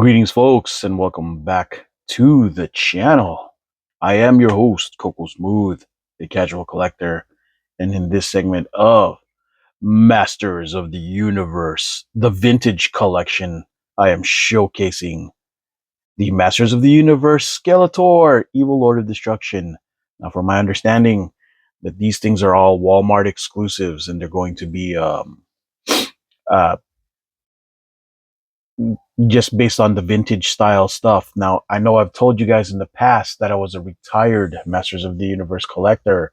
Greetings, folks, and welcome back to the channel. I am your host, Coco Smooth, the casual collector, and in this segment of Masters of the Universe, the vintage collection, I am showcasing the Masters of the Universe Skeletor, Evil Lord of Destruction. Now, from my understanding, that these things are all Walmart exclusives, and they're going to be uh, just based on the vintage style stuff. Now, I know I've told you guys in the past that I was a retired Masters of the Universe collector,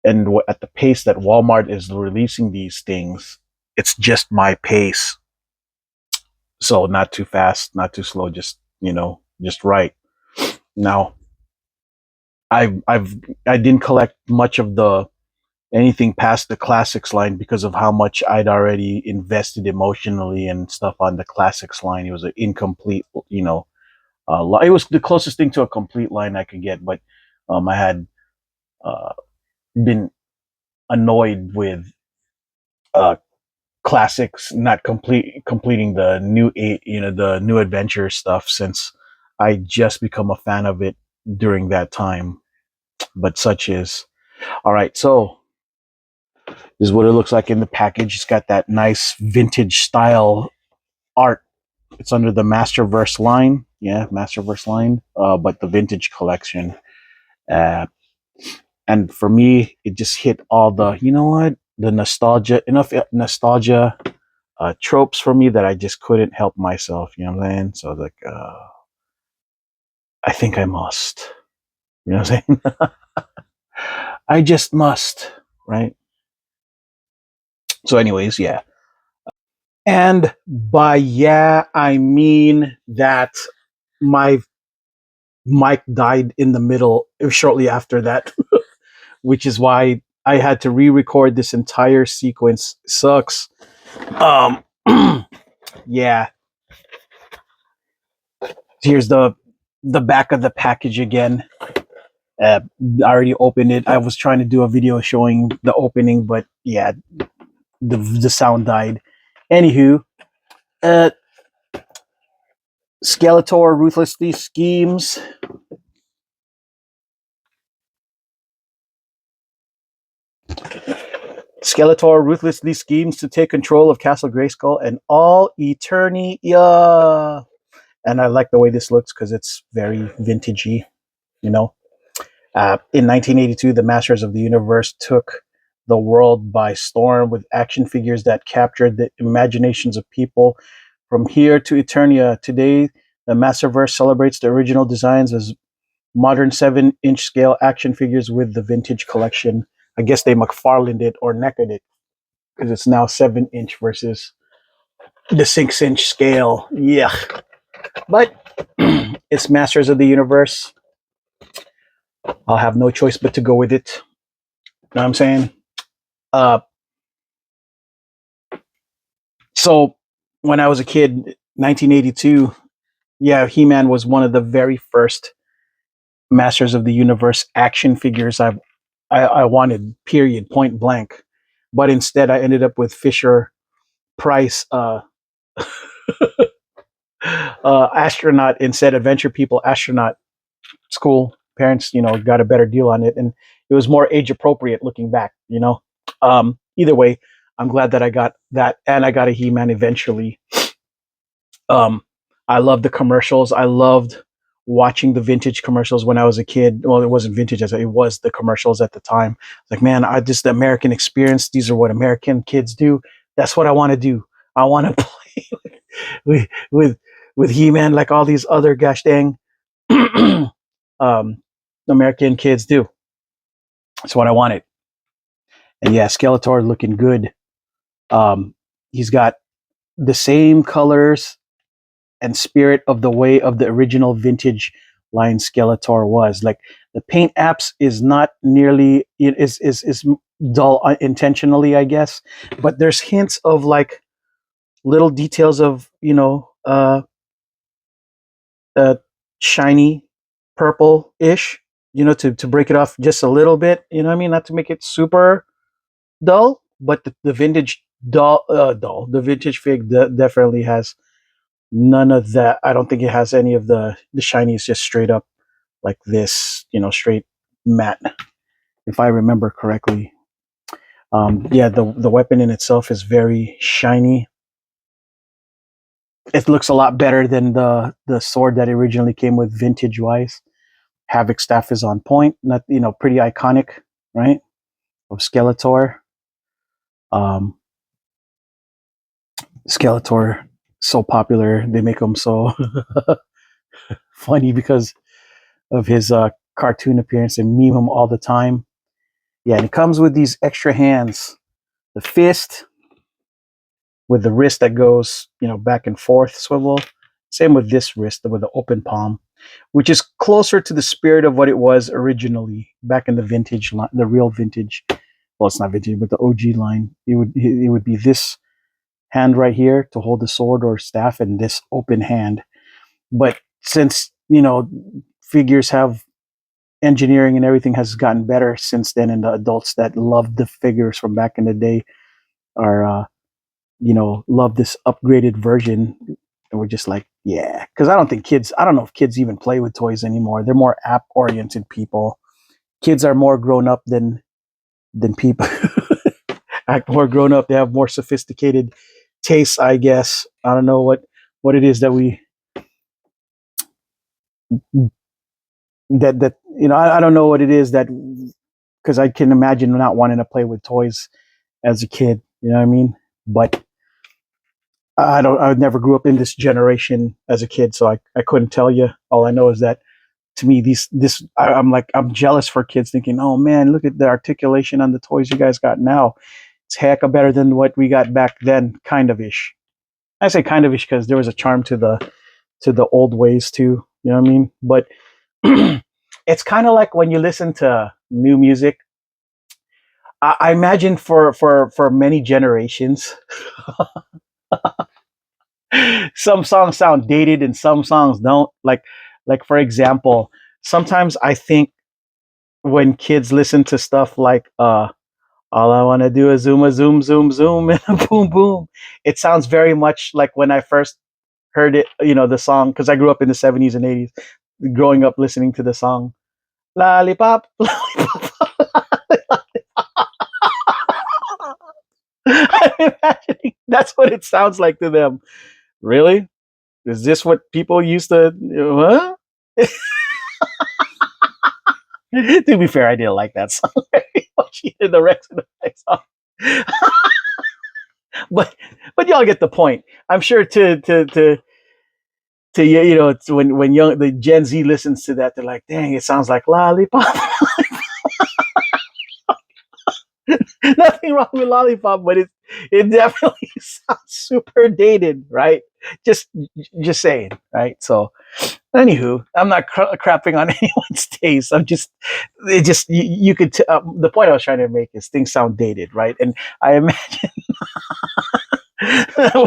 and at the pace that Walmart is releasing these things, it's just my pace. So not too fast, not too slow, just just right. Now, I didn't collect much of the anything past the classics line because of how much I'd already invested emotionally and stuff on the classics line. It was an incomplete, it was the closest thing to a complete line I could get, but I had uh, been annoyed with uh, classics not completing the the new adventure stuff since I just become a fan of it during that time. But such is all right. So this is what it looks like in the package. It's got that nice vintage style art. It's under the Masterverse line. Yeah, Masterverse line. But the vintage collection. Uh, and for me, it just hit all the nostalgia, enough nostalgia tropes for me that I just couldn't help myself. You know what I'm saying? So like, I think I must. You know what I'm saying? I just must, right? So, anyways, yeah. And by yeah, I mean that my mic died in the middle shortly after that, which is why I had to re-record this entire sequence. Sucks. Um, yeah. Here's the back of the package again. I already opened it. I was trying to do a video showing the opening, but yeah, the sound died. Anywho, uh, Skeletor ruthlessly schemes. Skeletor ruthlessly schemes to take control of Castle Grayskull and all Eternia. And I like the way this looks because it's very vintagey, you know. In 1982, the Masters of the Universe took the world by storm with action figures that captured the imaginations of people from here to Eternia. Today, the Masterverse celebrates the original designs as modern 7-inch scale action figures with the vintage collection. I guess they McFarlanded it or Necked it because it's now 7-inch versus the 6-inch scale. Yeah. But it's Masters of the Universe. I'll have no choice but to go with it. You know what I'm saying? Uh, so when I was a kid, 1982, yeah, He-Man was one of the very first Masters of the Universe action figures I wanted, period, point blank. But instead, I ended up with Fisher Price astronaut instead. Adventure People astronaut. School parents, got a better deal on it, and it was more age appropriate looking back. Either way, I'm glad that I got that, and I got a He-Man eventually. Um, I loved the commercials. I loved watching the vintage commercials when I was a kid. Well, it wasn't vintage as it was the commercials at the time. Like, man, the American experience. These are what American kids do. That's what I want to do. I want to play with He-Man like all these other gosh dang um, American kids do. That's what I wanted. And yeah, Skeletor looking good. He's got the same colors and spirit of the way of the original vintage line Skeletor was. Like the paint apps is not nearly it is dull intentionally, I guess, but there's hints of like little details of shiny purple ish, to break it off just a little bit. You know what I mean? Not to make it super dull, but the vintage the vintage fig definitely has None of that. I don't think it has any of the shiny. It's just straight up like this, straight matte, if I remember correctly. Yeah, the weapon in itself is very shiny. It looks a lot better than the sword that originally came with vintage wise. Havoc staff is on point, not pretty iconic, right? Of Skeletor. Um, Skeletor so popular, they make him so funny because of his cartoon appearance and meme him all the time. Yeah, and it comes with these extra hands, the fist with the wrist that goes, back and forth swivel. Same with this wrist with the open palm, which is closer to the spirit of what it was originally back in the vintage line, the real vintage. Well, it's not vintage, but the OG line. It would be this hand right here to hold the sword or staff, and this open hand. But since figures have engineering and everything has gotten better since then, and the adults that loved the figures from back in the day are love this upgraded version, and we're just like, yeah, because I don't know if kids even play with toys anymore. They're more app oriented people. Kids are more grown up than people. Act more grown up. They have more sophisticated tastes, I guess. I don't know what it is that we that I don't know what it is that, because I can imagine not wanting to play with toys as a kid. You know what I mean? But I never grew up in this generation as a kid, so I couldn't tell you. All I know is that to me, I'm jealous for kids thinking, oh man, look at the articulation on the toys you guys got now. It's heck of better than what we got back then, kind of ish. I say kind of ish because there was a charm to the old ways too. You know what I mean? But it's kind of like when you listen to new music. I imagine for many generations, some songs sound dated and some songs don't. Like for example, sometimes I think when kids listen to stuff like all I want to do is zoom a zoom zoom zoom and a boom boom, it sounds very much like when I first heard it, the song, because I grew up in the 70s and 80s, growing up listening to the song Lollipop, Lollipop. I'm imagining that's what it sounds like to them. Really? Is this what people used to? Huh? To be fair, I didn't like that song very much either. The Rex and the Flex song, but y'all get the point. I'm sure to it's when young the Gen Z listens to that, they're like, "Dang, it sounds like lollipop." Nothing wrong with lollipop, but it definitely sounds super dated, right? Just just saying, right? So, anywho, I'm not crapping on anyone's taste. I'm just it just you could the point I was trying to make is things sound dated, right? And I imagine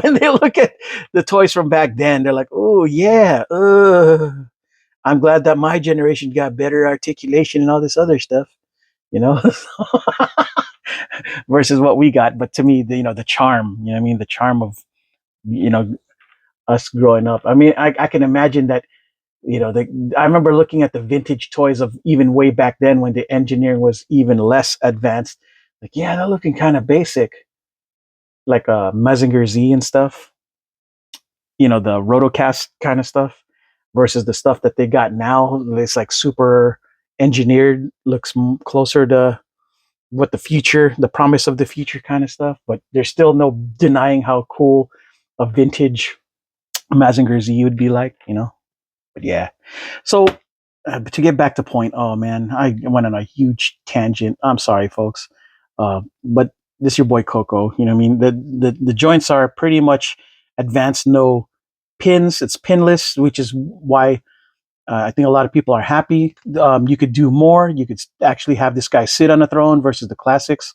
when they look at the toys from back then, they're like, "Oh yeah, I'm glad that my generation got better articulation and all this other stuff." You know, versus what we got. But to me, the charm, you know what I mean? The charm of, you know, us growing up. I mean, I can imagine that, I remember looking at the vintage toys of even way back then when the engineering was even less advanced. Like, yeah, they're looking kind of basic, like Mazinger Z and stuff, the Rotocast kind of stuff versus the stuff that they got now. It's like super engineered, looks closer to what the promise of the future kind of stuff. But there's still no denying how cool a vintage Mazinger Z would be like. But yeah, so to get back to point, oh man, I went on a huge tangent. I'm sorry, folks, but this is your boy Coco. You know what I mean? The joints are pretty much advanced, no pins. It's pinless, which is why I think a lot of people are happy. You could do more. You could actually have this guy sit on a throne versus the classics.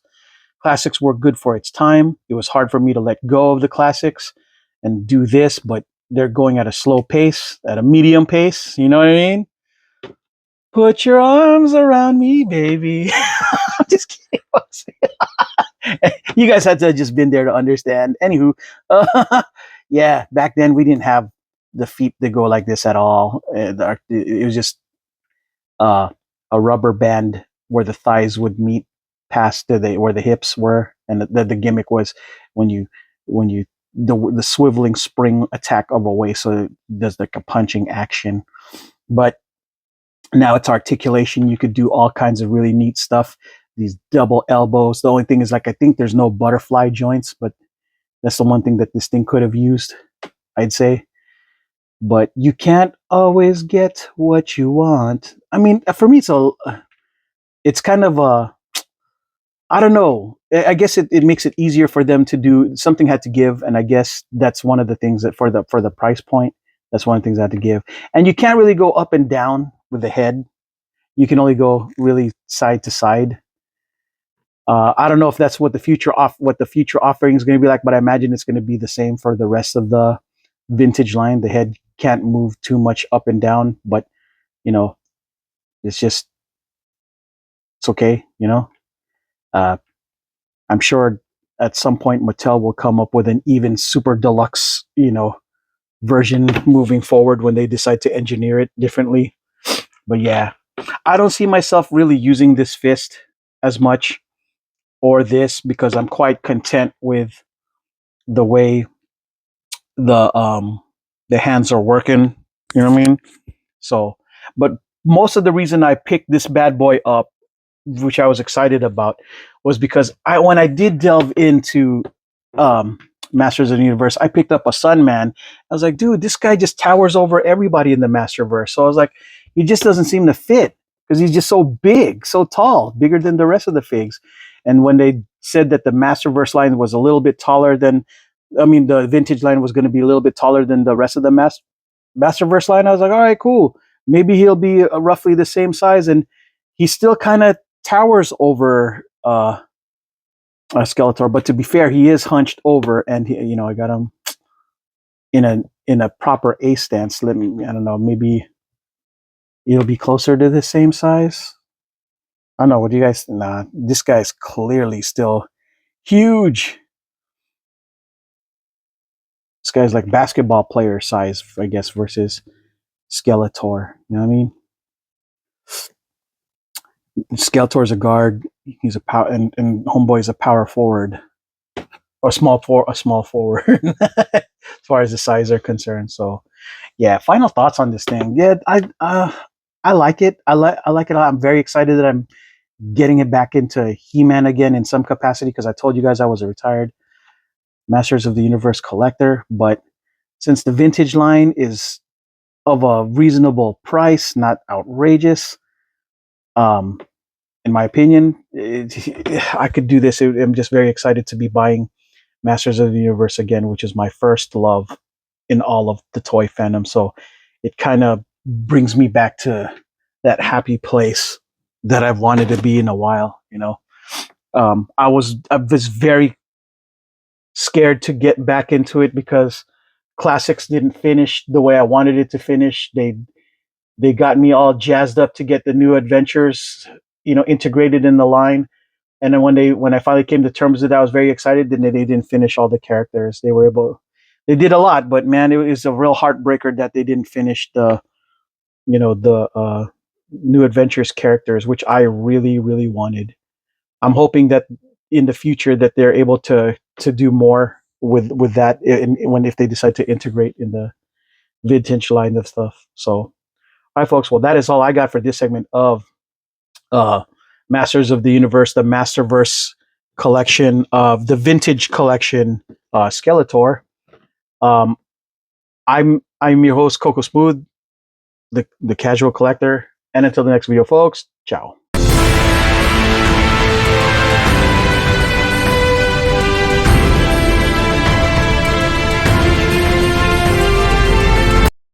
Classics were good for its time. It was hard for me to let go of the classics and do this, but they're going at a slow pace, at a medium pace. You know what I mean? Put your arms around me, baby. I'm just kidding, folks. You guys had to have just been there to understand. Anywho, yeah, back then we didn't have the feet that go like this at all. It was just uh, a rubber band where the thighs would meet past where the hips were, and the gimmick was when you the swiveling spring attack of a way, so it does like a punching action. But now it's articulation. You could do all kinds of really neat stuff. These double elbows. The only thing is, like, I think there's no butterfly joints, but that's the one thing that this thing could have used, I'd say. But you can't always get what you want. I mean, for me, it's kind of a, I don't know. I guess it makes it easier for them to do something. Had to give, and I guess that's one of the things that for the price point, that's one of the things I had to give. And you can't really go up and down with the head. You can only go really side to side. I don't know if that's what the future offering is going to be like, but I imagine it's going to be the same for the rest of the vintage line. The head can't move too much up and down, but you know, it's just it's okay. Uh, I'm sure at some point Mattel will come up with an even super deluxe, version moving forward when they decide to engineer it differently. But yeah, I don't see myself really using this fist as much or this because I'm quite content with the way the hands are working. You know what I mean? So, but most of the reason I picked this bad boy up, which I was excited about, was because when I did delve into um, Masters of the Universe, I picked up a Sunman. I was like, dude, this guy just towers over everybody in the Masterverse. So I was like, he just doesn't seem to fit because he's just so big, so tall, bigger than the rest of the figs. And when they said that the Masterverse line was a little bit taller than, I mean, the vintage line was going to be a little bit taller than the rest of the Masterverse line, I was like, all right, cool. Maybe he'll be roughly the same size, and he still kind of towers over Skeletor. But to be fair, he is hunched over, and I got him in a proper A stance. I don't know, maybe it'll be closer to the same size. I don't know. What do you guys? Nah, this guy's clearly still huge. This guy's like basketball player size, I guess, versus Skeletor. You know what I mean? Skeletor's a guard. He's a power, and Homeboy's a power forward, or a small forward, as far as the size are concerned. So, yeah. Final thoughts on this thing? Yeah, I like it. I like it a lot. I'm very excited that I'm getting it back into He-Man again in some capacity because I told you guys I was a retired Masters of the Universe collector. But since the vintage line is of a reasonable price, not outrageous, um, in my opinion, I could do this. I'm just very excited to be buying Masters of the Universe again, which is my first love in all of the toy fandom. So it kind of brings me back to that happy place that I've wanted to be in a while. I was very scared to get back into it because classics didn't finish the way I wanted it to finish. They got me all jazzed up to get the new adventures, integrated in the line. And then when I finally came to terms with that, I was very excited. Then they didn't finish all the characters. They did a lot, but man, it was a real heartbreaker that they didn't finish the new adventures characters, which I really, really wanted. I'm hoping that in the future that they're able to do more with that if they decide to integrate in the vintage line of stuff. So, all right, folks. Well, that is all I got for this segment of uh, Masters of the Universe, the Masterverse collection of the vintage collection Skeletor. Um, I'm your host Coco Smooth, the casual collector, and until the next video, folks. Ciao.